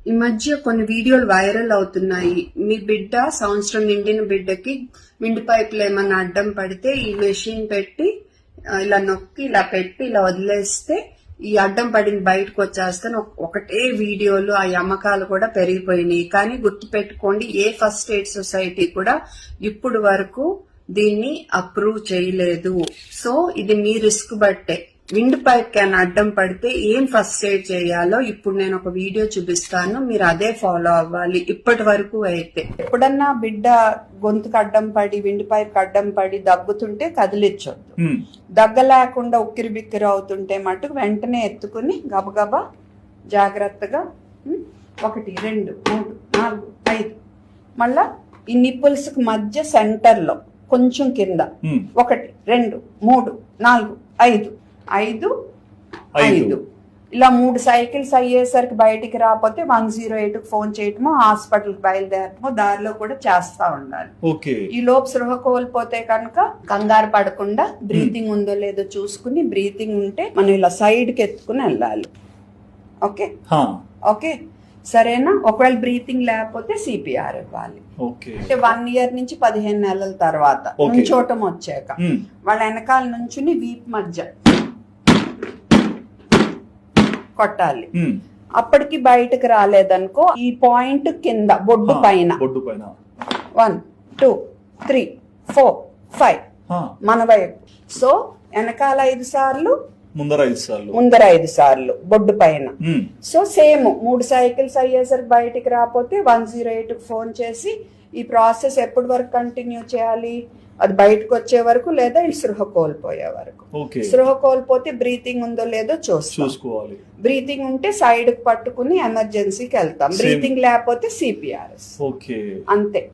ఈ మధ్య కొన్ని వీడియోలు వైరల్ అవుతున్నాయి. మీ బిడ్డ సంవత్సరం నిండిన బిడ్డకి విండ్ పైపులు ఏమన్నా అడ్డం పడితే ఈ మెషిన్ పెట్టి ఇలా నొక్కి ఇలా పెట్టి ఇలా వదిలేస్తే ఈ అడ్డం పడింది బయటకు వచ్చేస్తాను. ఒకటే వీడియోలు ఆ అమ్మకాలు కూడా పెరిగిపోయినాయి. కానీ గుర్తు పెట్టుకోండి, ఏ ఫస్ట్ ఎయిడ్ సొసైటీ కూడా ఇప్పుడు వరకు దీన్ని అప్రూవ్ చేయలేదు. సో ఇది మీ రిస్క్ బట్టే. విండ్ పైప్ క్యాన్ అడ్డం పడితే ఏం ఫస్ట్ ఎయిడ్ చేయాలో ఇప్పుడు నేను ఒక వీడియో చూపిస్తాను, మీరు అదే ఫాలో అవ్వాలి. ఇప్పటి వరకు అయితే ఎప్పుడన్నా బిడ్డ గొంతుకు అడ్డం పడి విండ్ పైప్ అడ్డం పడి దగ్గుతుంటే కదిలించొద్దు. దగ్గ లేకుండా ఉక్కిరి బిక్కిరి అవుతుంటే మటుకు వెంటనే ఎత్తుకుని గబగబా జాగ్రత్తగా 1 2 3 4 5 మళ్ళా ఈ నిప్పుల్స్ కి మధ్య సెంటర్ లో కొంచెం కింద 1 2 3 4 5 5 5 ఇలా 3 సైకిల్స్ అయ్యేసరికి బయటికి రాకపోతే 108 కి ఫోన్ చేయటమో హాస్పిటల్ కి బయలుదేరటమో దారిలో కూడా చేస్తా ఉండాలి. ఈ లోపు సృహ కోల్పోతే కనుక కంగారు పడకుండా బ్రీతింగ్ ఉందో లేదో చూసుకుని, బ్రీతింగ్ ఉంటే మనం ఇలా సైడ్ కి ఎత్తుకుని వెళ్ళాలి. ఓకే ఓకే సరేనా? ఒకవేళ బ్రీతింగ్ లేకపోతే సిపిఆర్ ఇవ్వాలి. అంటే 1 ఇయర్ నుంచి 15 నెలల తర్వాత నుంచోటం వచ్చాక వాళ్ళ వెనకాల నుంచుని వీప్ మధ్య కొట్టాలి. అప్పటికి బయటకు రాలేదనుకో ఈ పాయింట్ కింద బొడ్డు పైన 1 2 3 4 5 మన వైపు. సో వెనకాల 5 సార్లు, ముందర 5 సార్లు బొడ్డు పైన. సో సేమ్ 3 సైకిల్స్ అయ్యేసరికి బయటికి రాకపోతే 108 కి ఫోన్ చేసి ఈ ప్రాసెస్ ఎప్పటి వరకు కంటిన్యూ చేయాలి? అది బయటకు వచ్చే వరకు లేదా సృహ కోల్పోయే వరకు. సృహ కోల్పోతే బ్రీతింగ్ ఉందో లేదో చూసుకోవాలి. బ్రీతింగ్ ఉంటే సైడ్ కి పట్టుకుని ఎమర్జెన్సీకి వెళ్తాం. బ్రీతింగ్ లేకపోతే సిపిఆర్ఎస్. అంతే.